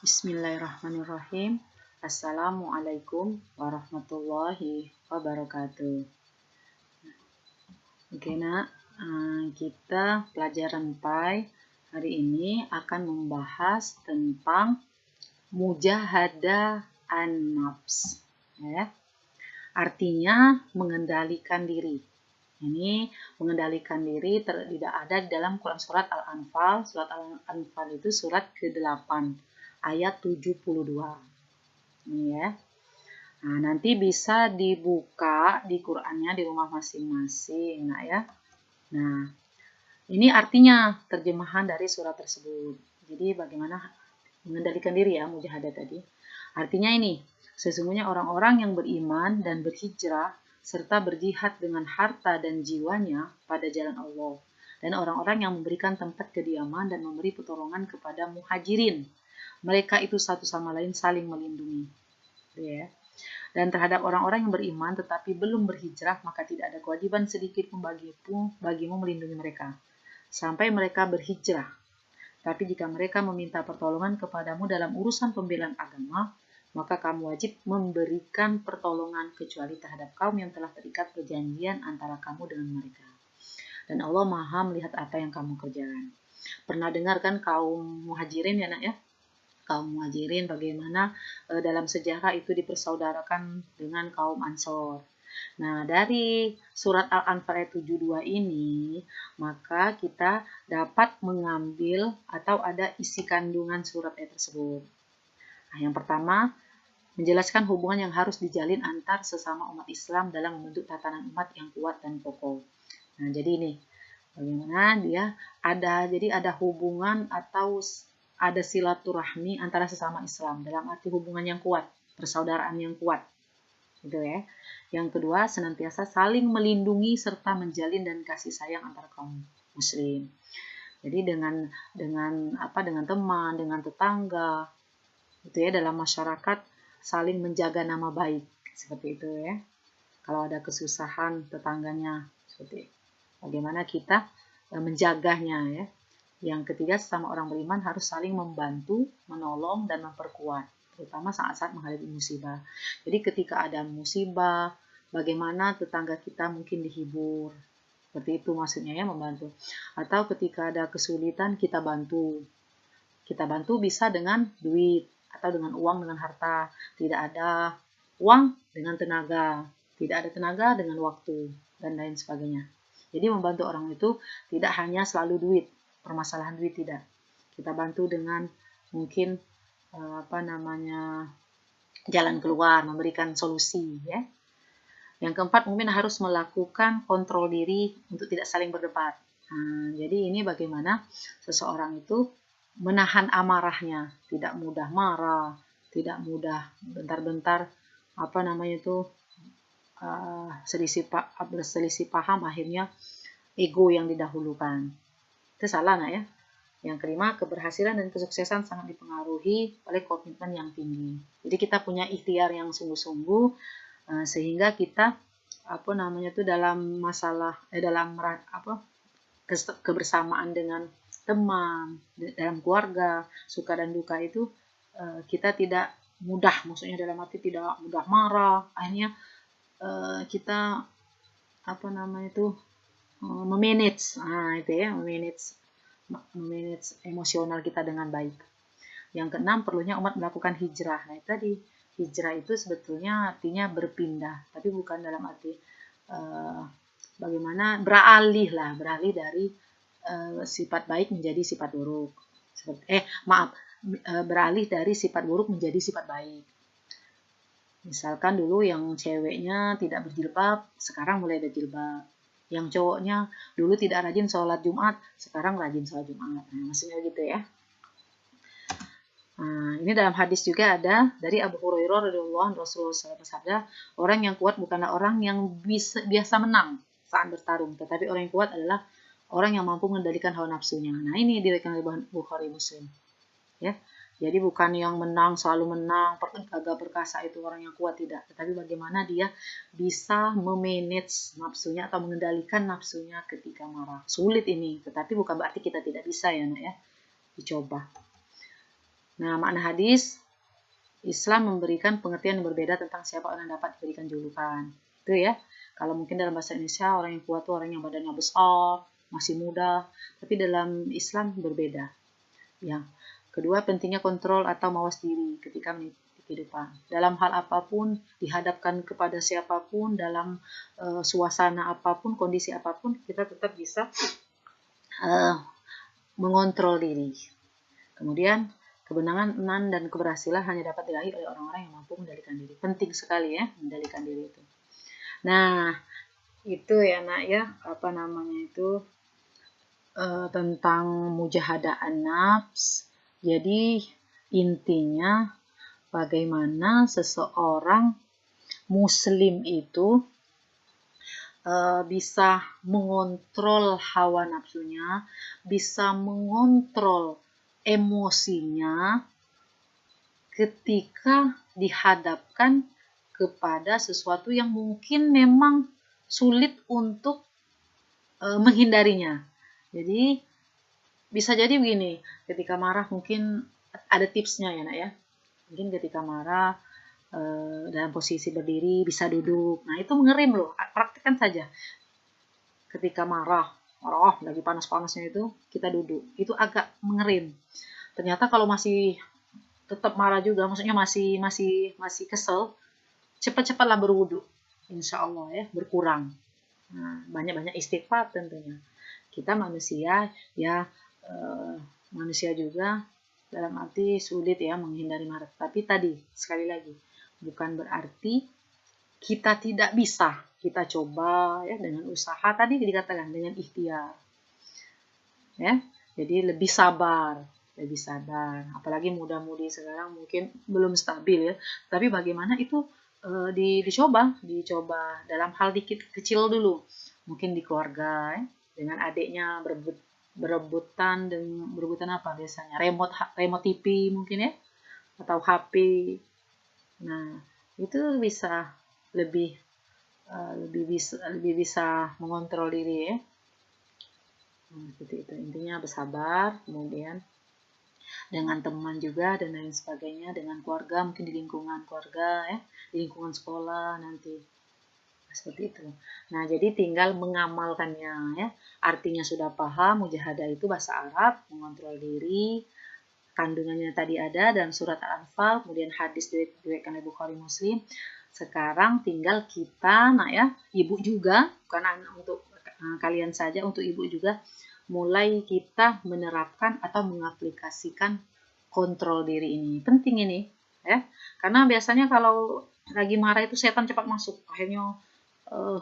Bismillahirrahmanirrahim. Assalamualaikum warahmatullahi wabarakatuh. Oke nak, kita pelajaran PAI hari ini akan membahas tentang mujahadah an-nafs. Ya. Artinya mengendalikan diri. Ini mengendalikan diri tidak ada di dalam Quran surat Al-Anfal. Surat Al-Anfal itu surat ke-8 ayat 72. Ini ya. Nah, nanti bisa dibuka di Qurannya di rumah masing-masing, nah ya. Nah, ini artinya terjemahan dari surat tersebut. Jadi bagaimana mengendalikan diri ya, mujahadah tadi. Artinya ini, sesungguhnya orang-orang yang beriman dan berhijrah serta berjihad dengan harta dan jiwanya pada jalan Allah, dan orang-orang yang memberikan tempat kediaman dan memberi pertolongan kepada muhajirin. Mereka itu satu sama lain saling melindungi. Ya. Dan terhadap orang-orang yang beriman tetapi belum berhijrah, maka tidak ada kewajiban sedikit pun bagimu melindungi mereka sampai mereka berhijrah. Tapi jika mereka meminta pertolongan kepadamu dalam urusan pembelaan agama, maka kamu wajib memberikan pertolongan kecuali terhadap kaum yang telah terikat perjanjian antara kamu dengan mereka. Dan Allah Maha melihat apa yang kamu kerjakan. Pernah dengar kan kaum muhajirin ya nak ya? Kaum muhajirin bagaimana dalam sejarah itu dipersaudarakan dengan kaum Ansor. Nah, dari surat Al-Anfal ayat 72 ini, maka kita dapat mengambil atau ada isi kandungan surat ayat tersebut. Nah, yang pertama, menjelaskan hubungan yang harus dijalin antar sesama umat Islam dalam membentuk tatanan umat yang kuat dan kokoh. Nah, jadi ini bagaimana dia ada hubungan atau ada silaturahmi antara sesama Islam dalam arti hubungan yang kuat, persaudaraan yang kuat. Gitu ya. Yang kedua, senantiasa saling melindungi serta menjalin dan kasih sayang antara kaum muslim. Jadi dengan teman, dengan tetangga, gitu ya, dalam masyarakat saling menjaga nama baik seperti itu ya. Kalau ada kesusahan tetangganya seperti itu. Bagaimana kita menjaganya ya. Yang ketiga, sesama orang beriman harus saling membantu, menolong dan memperkuat, terutama saat-saat menghadapi musibah. Jadi ketika ada musibah, bagaimana tetangga kita mungkin dihibur. Seperti itu maksudnya ya, membantu. Atau ketika ada kesulitan kita bantu. Kita bantu bisa dengan duit atau dengan uang, dengan harta. Tidak ada uang dengan tenaga. Tidak ada tenaga dengan waktu dan lain sebagainya. Jadi membantu orang itu tidak hanya selalu duit, permasalahan duit tidak. Kita bantu dengan mungkin jalan keluar, memberikan solusi ya. Yang keempat, mungkin harus melakukan kontrol diri untuk tidak saling berdebat. Nah, jadi ini bagaimana seseorang itu menahan amarahnya, tidak mudah marah, tidak mudah bentar-bentar berselisih paham, akhirnya ego yang didahulukan. Itu salah nak ya. Yang kelima, keberhasilan dan kesuksesan sangat dipengaruhi oleh komitmen yang tinggi. Jadi kita punya ikhtiar yang sungguh-sungguh sehingga kita dalam masalah kebersamaan dengan teman, dalam keluarga, suka dan duka itu kita tidak mudah, maksudnya dalam arti tidak mudah marah. Akhirnya kita memanage, memanage emosional kita dengan baik. Yang keenam, perlunya umat melakukan hijrah. Nah, tadi hijrah itu sebetulnya artinya berpindah, tapi bukan dalam arti bagaimana beralih dari sifat baik menjadi sifat buruk. Beralih dari sifat buruk menjadi sifat baik. Misalkan dulu yang ceweknya tidak berjilbab, sekarang mulai berjilbab. Yang cowoknya dulu tidak rajin sholat Jumat, sekarang rajin sholat Jumat. Nah, maksudnya gitu ya. Nah, ini dalam hadis juga ada dari Abu Hurairah radhiyallahu anhu, Rasulullah SAW bersabda, orang yang kuat bukanlah orang yang biasa menang saat bertarung, tetapi orang yang kuat adalah orang yang mampu mengendalikan hawa nafsunya. Nah, ini diriwayatkan oleh Bukhari Muslim. Ya. Jadi bukan yang menang, selalu menang, gagah perkasa itu orang yang kuat, tidak. Tetapi bagaimana dia bisa memanage nafsunya atau mengendalikan nafsunya ketika marah. Sulit ini, tetapi bukan berarti kita tidak bisa ya nak ya. Dicoba. Nah, makna hadis, Islam memberikan pengertian yang berbeda tentang siapa orang yang dapat diberikan julukan. Itu ya. Kalau mungkin dalam bahasa Indonesia orang yang kuat itu orang yang badannya besar, masih muda, tapi dalam Islam berbeda. Ya. Kedua, pentingnya kontrol atau mawas diri ketika mengikuti kehidupan. Dalam hal apapun, dihadapkan kepada siapapun, dalam suasana apapun, kondisi apapun, kita tetap bisa mengontrol diri. Kemudian, kebenangan dan keberhasilan hanya dapat diraih oleh orang-orang yang mampu mengendalikan diri. Penting sekali ya, mengendalikan diri itu. Nah, itu ya nak ya, tentang mujahadah an-nafs. Jadi, intinya bagaimana seseorang muslim itu bisa mengontrol hawa nafsunya, bisa mengontrol emosinya ketika dihadapkan kepada sesuatu yang mungkin memang sulit untuk menghindarinya. Jadi bisa jadi begini, ketika marah mungkin ada tipsnya ya nak ya. Mungkin ketika marah dalam posisi berdiri bisa duduk. Nah itu mengerim loh, praktekkan saja. Ketika marah lagi panas-panasnya itu kita duduk. Itu agak mengerim. Ternyata kalau masih tetap marah juga, maksudnya masih kesel, cepat-cepatlah berwudu, insya Allah ya, berkurang. Nah, banyak-banyak istighfar tentunya. Kita manusia ya, manusia juga dalam arti sulit ya menghindari marah. Tapi tadi sekali lagi, bukan berarti kita tidak bisa. Kita coba ya dengan usaha, tadi dikatakan dengan ikhtiar. Ya, jadi lebih sabar. Apalagi muda-mudi sekarang mungkin belum stabil ya, tapi bagaimana itu dicoba dalam hal dikit kecil dulu, mungkin di keluarga ya, dengan adiknya berebutan apa biasanya, remote TV mungkin ya, atau HP. Nah itu bisa lebih bisa mengontrol diri ya. Seperti itu intinya, bersabar, kemudian dengan teman juga dan lain sebagainya, dengan keluarga, mungkin di lingkungan keluarga ya, di lingkungan sekolah nanti, seperti itu. Nah jadi tinggal mengamalkannya ya. Artinya sudah paham, mujahadah itu bahasa Arab, mengontrol diri, kandungannya tadi ada dalam surat Al-Anfal, kemudian hadis diriwayatkan oleh Bukhari Muslim. Sekarang tinggal kita, nah ya, ibu juga, bukan untuk kalian saja, untuk ibu juga, mulai kita menerapkan atau mengaplikasikan kontrol diri ini. Penting ini, ya, karena biasanya kalau lagi marah itu setan cepat masuk, akhirnya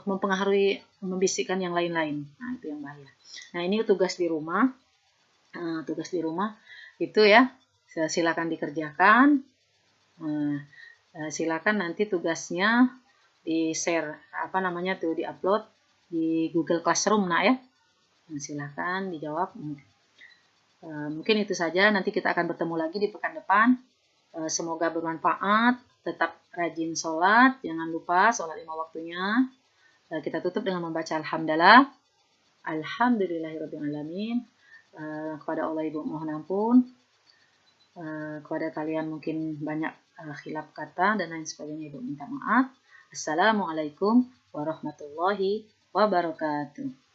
mempengaruhi, membisikkan yang lain-lain. Nah itu yang bahaya. Nah ini tugas di rumah, itu ya, silakan dikerjakan. Silakan nanti tugasnya di share, di-upload di Google Classroom nak ya. Silakan dijawab. Mungkin itu saja, nanti kita akan bertemu lagi di pekan depan. Semoga bermanfaat, tetap rajin sholat, jangan lupa sholat 5 waktunya. Kita tutup dengan membaca Alhamdulillah. Alhamdulillahirrabbilalamin. Kepada Allah Ibu mohon ampun. Kepada kalian mungkin banyak khilaf kata dan lain sebagainya, Ibu minta maaf. Assalamualaikum warahmatullahi wabarakatuh.